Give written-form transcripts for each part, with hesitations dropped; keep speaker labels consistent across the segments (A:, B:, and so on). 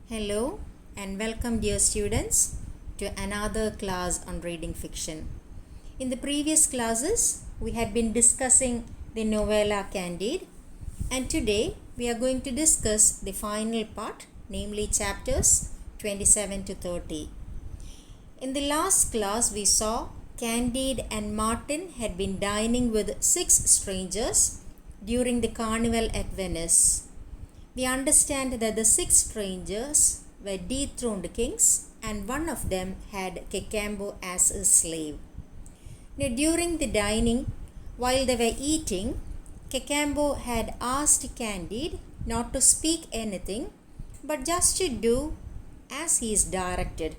A: Hello and welcome, dear students, to another class on reading fiction. In the previous classes, we had been discussing the novella Candide, and today we are going to discuss the final part, namely chapters 27 to 30. In the last class, we saw Candide and Martin had been dining with 6 strangers during the carnival at Venice. We understand that the 6 strangers were dethroned kings, and one of them had Cacambo as his slave. Now, during the dining, while they were eating, Cacambo had asked Candide not to speak anything, but just to do as he is directed.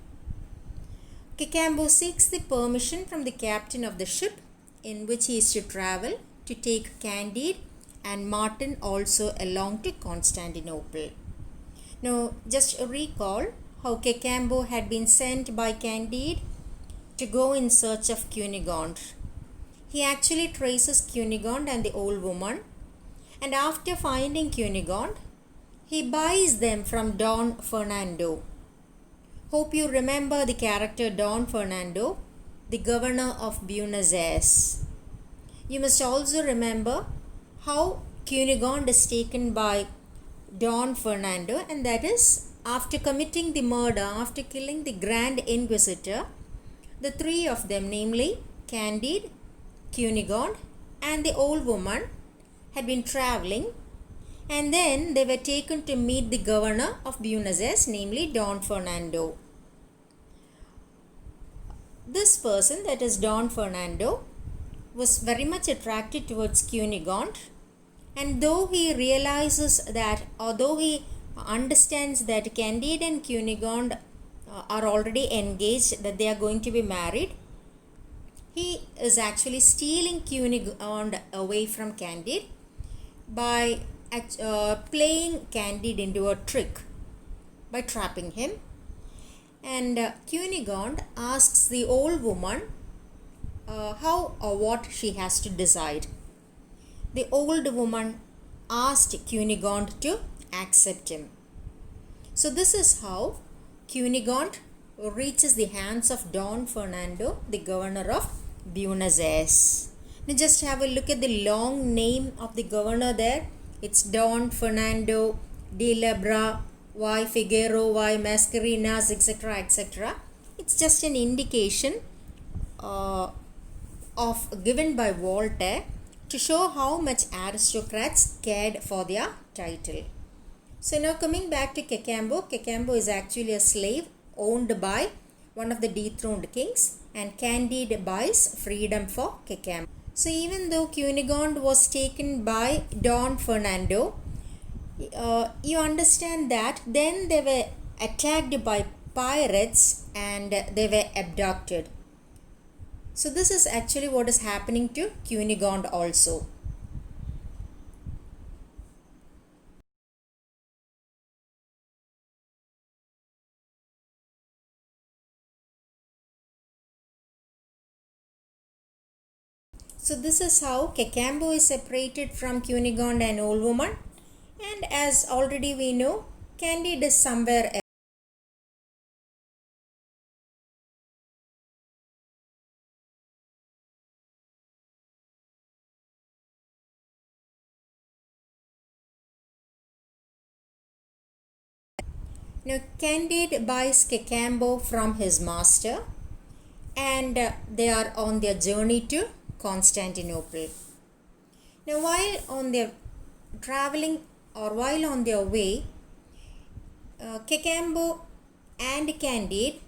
A: Cacambo seeks the permission from the captain of the ship in which he is to travel to take Candide and Martin also along to Constantinople. Now, just recall how Cacambo had been sent by Candide to go in search of Cunegonde. He actually traces Cunegonde and the old woman, and after finding Cunegonde, he buys them from Don Fernando. Hope you remember the character Don Fernando, the governor of Buenos Aires. You must also remember how Cunegonde is taken by Don Fernando, and that is after committing the murder, after killing the Grand Inquisitor, the 3 of them, namely Candide, Cunegonde and the old woman, had been traveling, and then they were taken to meet the governor of Buenos Aires, namely Don Fernando. This person, that is Don Fernando, was very much attracted towards Cunegonde, and though he realizes that, although he understands that Candide and Cunegonde are already engaged, that they are going to be married, he is actually stealing Cunegonde away from Candide by playing Candide into a trick by trapping him. And Cunegonde asks the old woman how or what she has to decide. The old woman asked Cunegonde to accept him. So this is how Cunegonde reaches the hands of Don Fernando, the governor of Buenos Aires. Now just have a look at the long name of the governor there. It's Don Fernando de Lebra y Figueroa y Mascarenas, etc., etc. It's just an indication given by Voltaire to show how much aristocrats cared for their title. So now coming back to Cacambo, Cacambo is actually a slave owned by one of the dethroned kings, and Candide buys freedom for Cacambo. So even though Cunegonde was taken by Don Fernando, you understand that then they were attacked by pirates and they were abducted. So this is actually what is happening to Cunegonde also. So this is how Cacambo is separated from Cunegonde and old woman, and as already we know, Candide is somewhere else. Now Candide buys Cacambo from his master, and they are on their journey to Constantinople. Now while on their traveling or while on their way, Cacambo and Candide,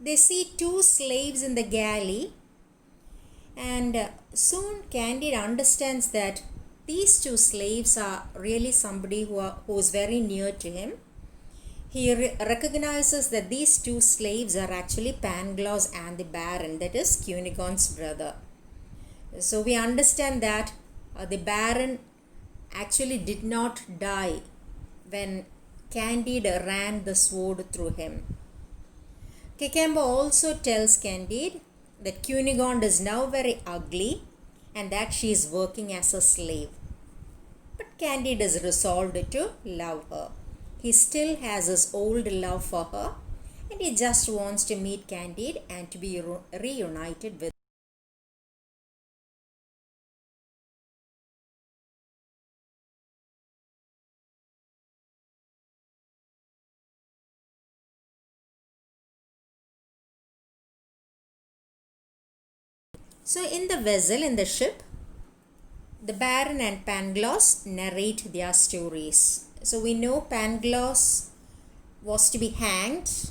A: they see 2 slaves in the galley, and soon Candide understands that these 2 slaves are really somebody who is very near to him. He recognizes that these 2 slaves are actually Pangloss and the Baron, that is Cunegonde's brother. So we understand that the Baron actually did not die when Candide ran the sword through him. Cacambo also tells Candide that Cunegonde is now very ugly and that she is working as a slave. But Candide is resolved to love her. he still has his old love for her, and he just wants to meet Candide and to be reunited with. So in the vessel, in the ship, the Baron and Pangloss narrate their stories. So we know Pangloss was to be hanged,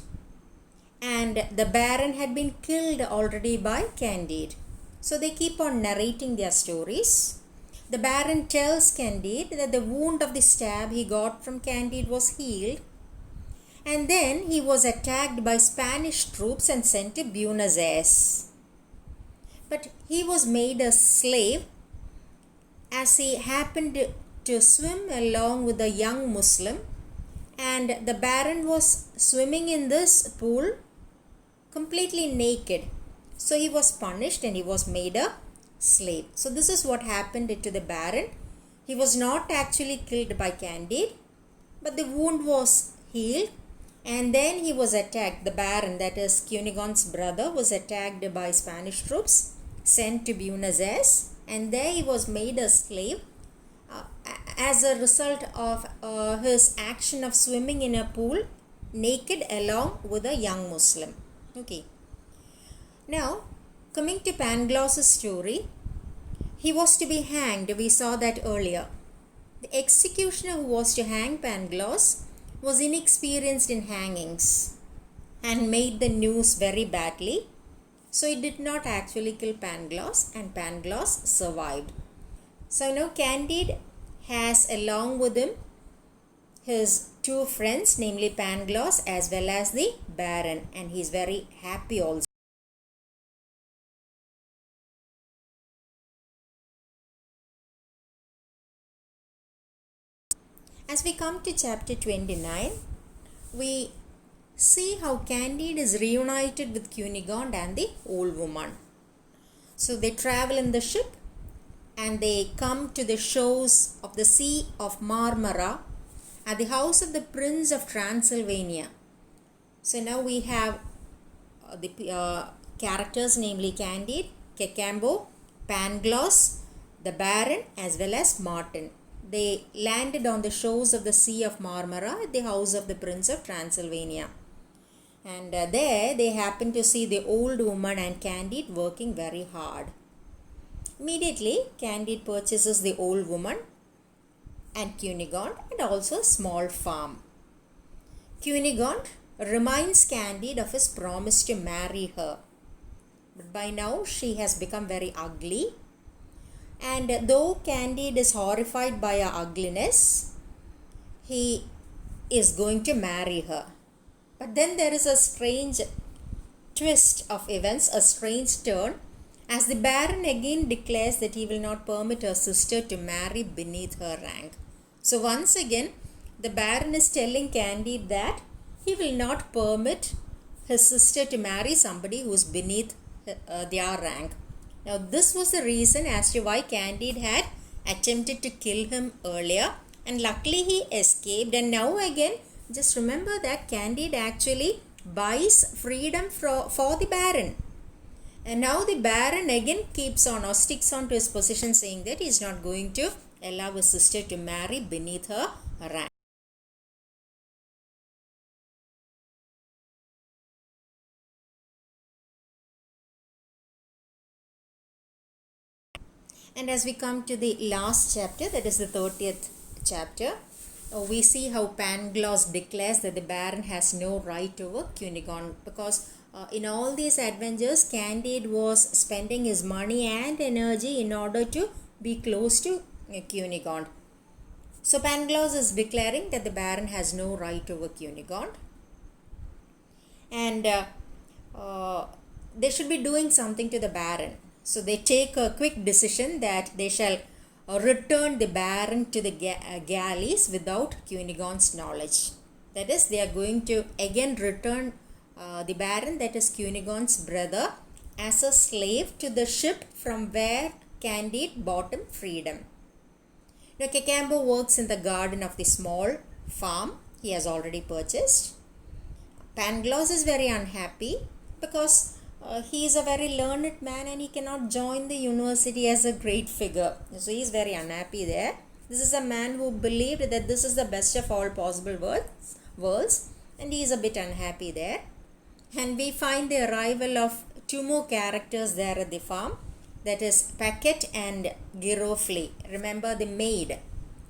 A: and the Baron had been killed already by Candide. So they keep on narrating their stories. The Baron tells Candide that the wound of the stab he got from Candide was healed, and then he was attacked by Spanish troops and sent to Buenos Aires. But he was made a slave as he happened to swim along with a young Muslim, and the Baron was swimming in this pool completely naked. So he was punished and he was made a slave. So this is what happened to the Baron. He was not actually killed by Candide, but the wound was healed, and then he was attacked. The Baron, that is Cunegonde's brother, was attacked by Spanish troops, sent to Buenos Aires, and there he was made a slave as a result of his action of swimming in a pool naked along with a young Muslim. Okay. Now, coming to Pangloss's story, he was to be hanged. We saw that earlier. The executioner who was to hang Pangloss was inexperienced in hangings and made the news very badly. So he did not actually kill Pangloss, and Pangloss survived. So now Candide has along with him his two friends, namely Pangloss as well as the Baron, and he is very happy also. As we come to chapter 29, we see how Candide is reunited with Cunegonde and the old woman. So they travel in the ship and they come to the shores of the Sea of Marmara at the house of the Prince of Transylvania. So now we have the characters, namely Candide, Cacambo, Pangloss, the Baron as well as Martin. They landed on the shores of the Sea of Marmara at the house of the Prince of Transylvania. And there they happened to see the old woman and Candide working very hard. Immediately, Candide purchases the old woman and Cunegonde and also a small farm. Cunegonde reminds Candide of his promise to marry her. But by now she has become very ugly. And though Candide is horrified by her ugliness, he is going to marry her. But then there is a strange twist of events, a strange turn, as the Baron again declares that he will not permit her sister to marry beneath her rank. So once again, the Baron is telling Candide that he will not permit his sister to marry somebody who is beneath their rank. Now this was the reason as to why Candide had attempted to kill him earlier, and luckily he escaped. And now again, just remember that Candide actually buys freedom for the Baron. And now the Baron again keeps on or sticks on to his position, saying that he is not going to allow his sister to marry beneath her rank. And as we come to the last chapter, that is the 30th chapter, we see how Pangloss declares that the Baron has no right over Cunegonde, because in all these adventures, Candide was spending his money and energy in order to be close to Cunegonde. So Pangloss is declaring that the Baron has no right over Cunegonde, and they should be doing something to the Baron. So they take a quick decision that they shall return the Baron to the galleys without Cunegonde's knowledge. That is, they are going to again return the Baron, that is Cunegonde's brother, as a slave to the ship from where Candide bought him freedom. Now Cacambo works in the garden of the small farm he has already purchased. Pangloss is very unhappy because he is a very learned man and he cannot join the university as a great figure. So he is very unhappy there. This is a man who believed that this is the best of all possible worlds, and he is a bit unhappy there. And we find the arrival of two more characters there at the farm, that is Paquette and Giroflee. Remember the maid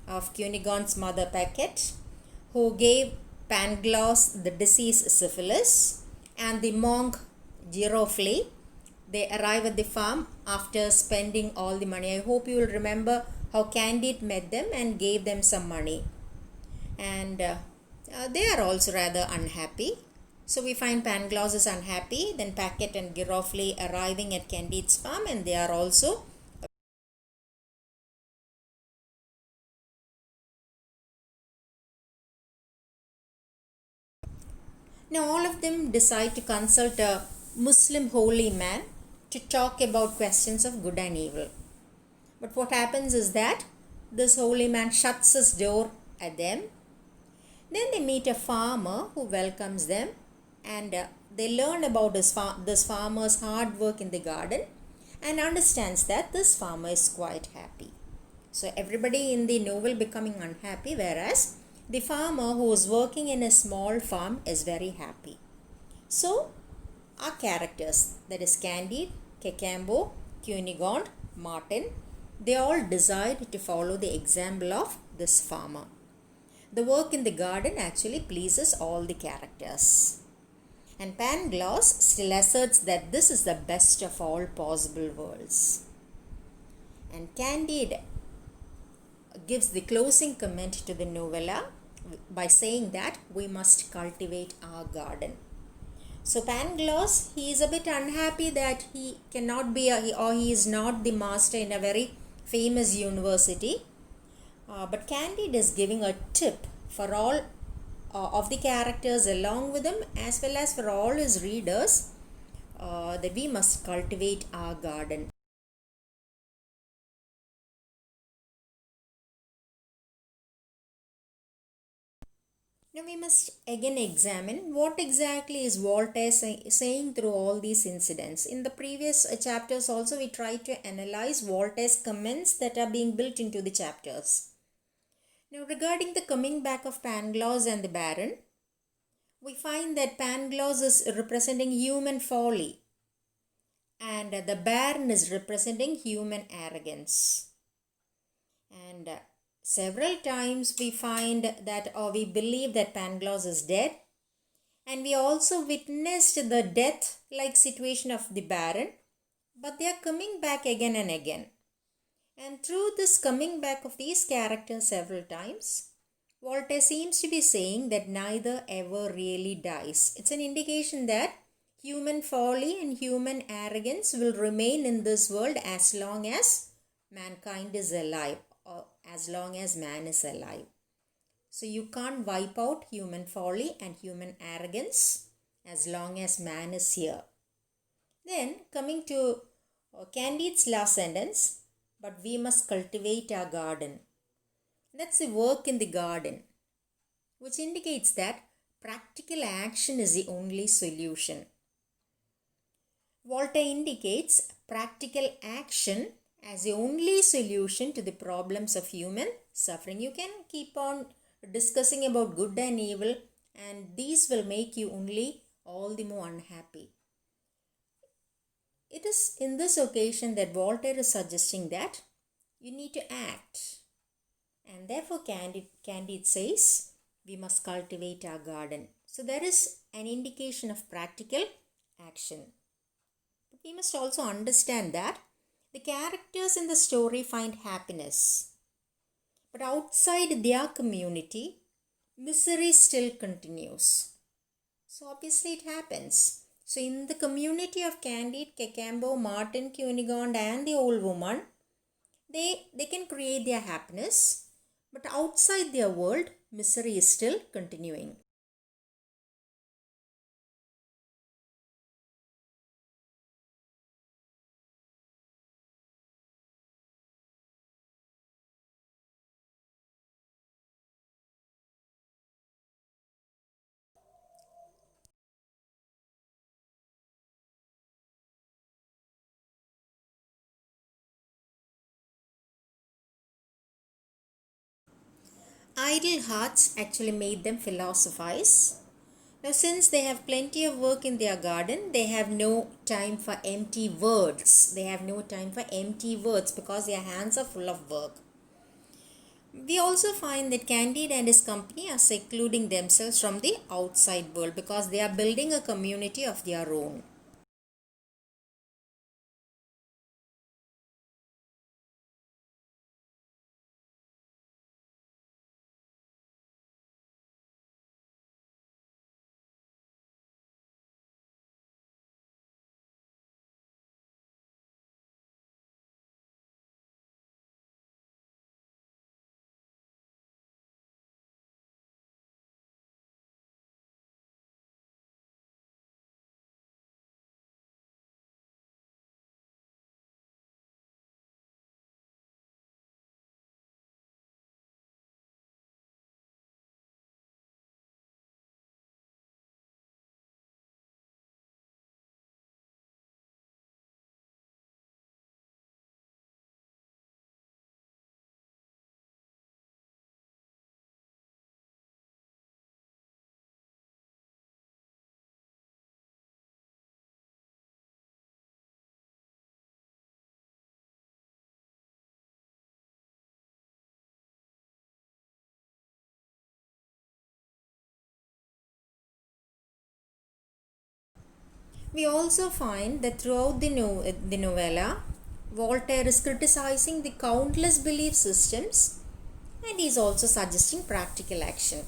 A: of Cunegonde's mother, Paquette, who gave Pangloss the disease syphilis, and the monk Giroflee. They arrive at the farm after spending all the money. I hope you will remember how Candide met them and gave them some money. And they are also rather unhappy. So we find Pangloss is unhappy, then Paquette and Giroflee arriving at Candide's farm, and they are also now all of them decide to consult a Muslim holy man to talk about questions of good and evil. But what happens is that this holy man shuts his door at them. Then they meet a farmer who welcomes them, and they learn about this farmer's hard work in the garden and understands that this farmer is quite happy. So everybody in the novel becoming unhappy, whereas the farmer who is working in a small farm is very happy. So our characters, that is Candide, Cacambo, Cunegonde, Martin, they all decide to follow the example of this farmer. The work in the garden actually pleases all the characters. And Pangloss still asserts that this is the best of all possible worlds. And Candide gives the closing comment to the novella by saying that we must cultivate our garden. So Pangloss, he is a bit unhappy that he cannot be or he is not the master in a very famous university. But Candide is giving a tip for all of the characters along with him, as well as for all his readers, that we must cultivate our garden. Now we must again examine what exactly is Voltaire saying through all these incidents. In the previous chapters also we tried to analyze Voltaire's comments that are being built into the chapters. Now regarding the coming back of Pangloss and the Baron, we find that Pangloss is representing human folly and the Baron is representing human arrogance. And several times we find that or we believe that Pangloss is dead, and we also witnessed the death like situation of the Baron, but they are coming back again and again. And through this coming back of these characters several times, Voltaire seems to be saying that neither ever really dies. It's an indication that human folly and human arrogance will remain in this world as long as mankind is alive, or as long as man is alive. So you can't wipe out human folly and human arrogance as long as man is here. Then coming to Candide's last sentence, but we must cultivate our garden. That's the work in the garden, which indicates that practical action is the only solution. Voltaire indicates practical action as the only solution to the problems of human suffering. You can keep on discussing about good and evil, and these will make you only all the more unhappy. It is in this occasion that Voltaire is suggesting that you need to act. And therefore Candide says we must cultivate our garden. So there is an indication of practical action. But we must also understand that the characters in the story find happiness. But outside their community, misery still continues. So obviously it happens. So in the community of Candide, Cacambo, Martin, Cunegonde and the old woman, they can create their happiness. But outside their world, misery is still continuing. idle hearts actually made them philosophize. Now, since they have plenty of work in their garden, they have no time for empty words. They have no time for empty words because their hands are full of work. We also find that Candide and his company are secluding themselves from the outside world because they are building a community of their own. We also find that throughout the novella, Voltaire is criticizing the countless belief systems and he is also suggesting practical action.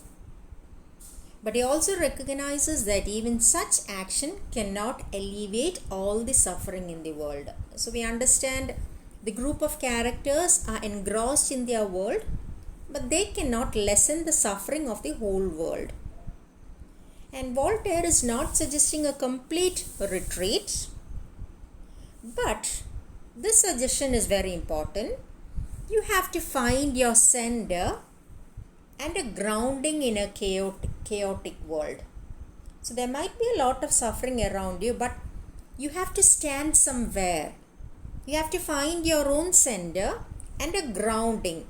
A: But he also recognizes that even such action cannot alleviate all the suffering in the world. So we understand the group of characters are engrossed in their world, but they cannot lessen the suffering of the whole world. And Voltaire is not suggesting a complete retreat, but this suggestion is very important. You have to find your center and a grounding in a chaotic world. So there might be a lot of suffering around you, but you have to stand somewhere. You have to find your own center and a grounding.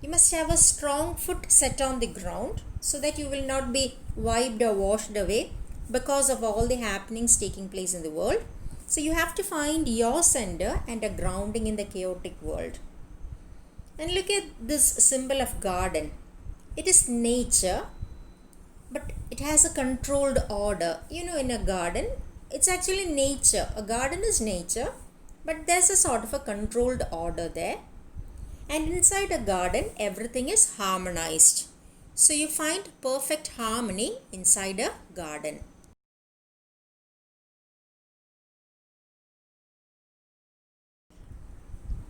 A: You must have a strong foot set on the ground so that you will not be wiped or washed away because of all the happenings taking place in the world. So you have to find your center and a grounding in the chaotic world. And look at this symbol of garden. It is nature, but it has a controlled order. In a garden, it's actually nature. A garden is nature, but there's a sort of a controlled order there. And inside a garden, everything is harmonized. So you find perfect harmony inside a garden.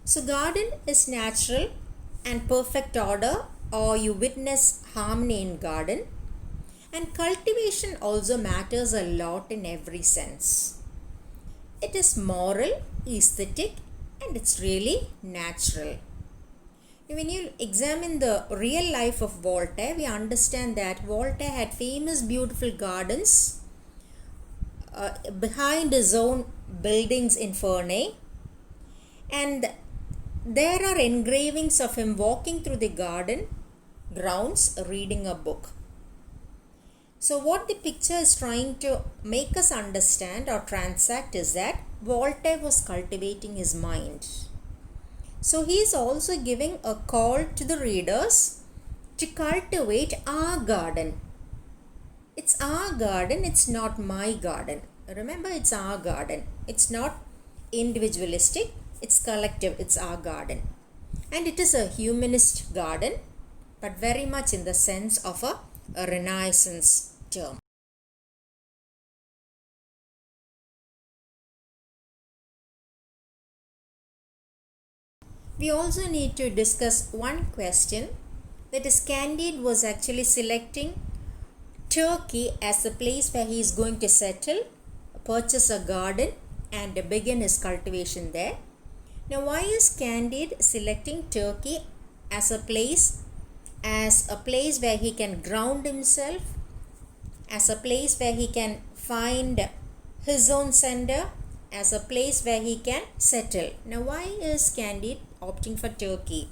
A: So garden is natural and perfect order, or you witness harmony in garden. And cultivation also matters a lot in every sense. It is moral, aesthetic, and it's really natural. When you examine the real life of Voltaire, we understand that Voltaire had famous beautiful gardens behind his own buildings in Ferney, and there are engravings of him walking through the garden grounds reading a book. So what the picture is trying to make us understand or transact is that Voltaire was cultivating his mind. So he is also giving a call to the readers to cultivate our garden. It's our garden, it's not my garden. Remember, it's our garden. It's not individualistic, it's collective, it's our garden. And it is a humanist garden, but very much in the sense of a Renaissance term. We also need to discuss one question, that is, Candide was actually selecting Turkey as the place where he is going to settle, purchase a garden and begin his cultivation there. Now, why is Candide selecting Turkey as a place where he can ground himself, as a place where he can find his own center, as a place where he can settle? Now, why is Candide opting for Turkey?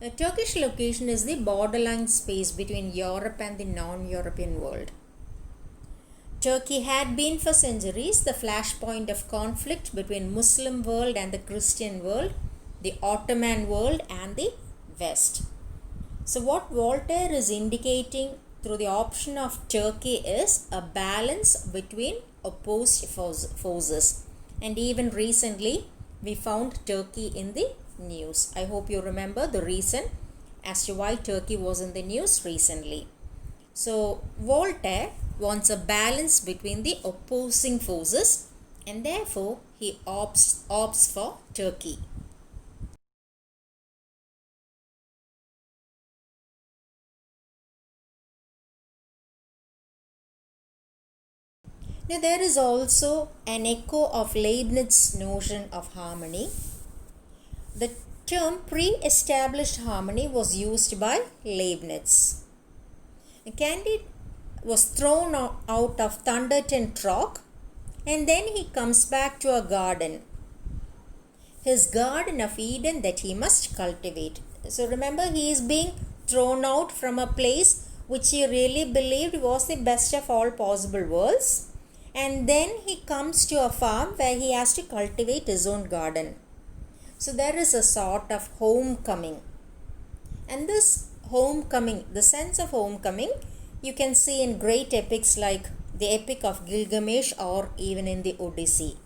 A: Turkish location is the borderline space between Europe and the non-European world. Turkey had been for centuries the flashpoint of conflict between Muslim world and the Christian world, the Ottoman world and the West. So what Voltaire is indicating through the option of Turkey is a balance between opposed forces. And even recently we found Turkey in the news. I hope you remember the reason as to why Turkey was in the news recently. So Voltaire wants a balance between the opposing forces and therefore he opts for Turkey. Now there is also an echo of Leibniz's notion of harmony. The term pre-established harmony was used by Leibniz. Candide was thrown out of Thunderton Rock and then he comes back to a garden, his garden of Eden that he must cultivate. So remember, he is being thrown out from a place which he really believed was the best of all possible worlds, and then he comes to a farm where he has to cultivate his own garden. So there is a sort of homecoming, and this homecoming, the sense of homecoming, you can see in great epics like the Epic of Gilgamesh or even in the Odyssey.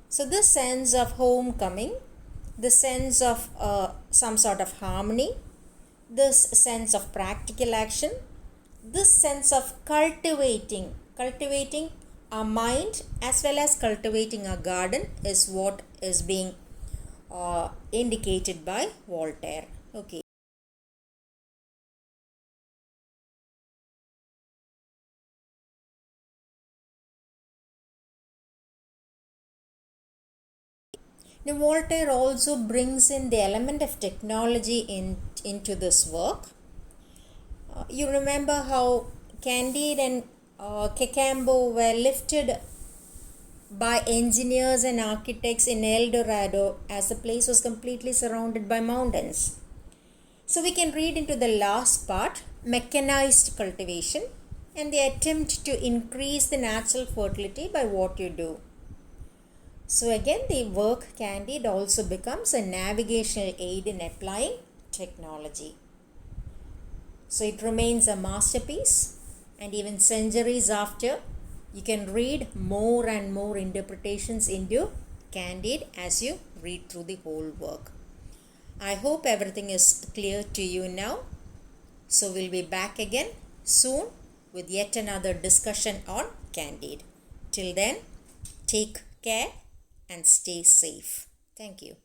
A: So this sense of homecoming, the sense of some sort of harmony, this sense of practical action, this sense of cultivating our mind as well as cultivating our garden is what is being indicated by Voltaire. Okay. Now Voltaire also brings in the element of technology into this work. You remember how Candide and Cacambo were lifted by engineers and architects in El Dorado as the place was completely surrounded by mountains. So we can read into the last part, mechanized cultivation and the attempt to increase the natural fertility by what you do. So again, the work Candide also becomes a navigational aid in applying technology. So it remains a masterpiece, and even centuries after, you can read more and more interpretations into Candide as you read through the whole work. I hope everything is clear to you now. So we'll be back again soon with yet another discussion on Candide. Till then, take care and stay safe. Thank you.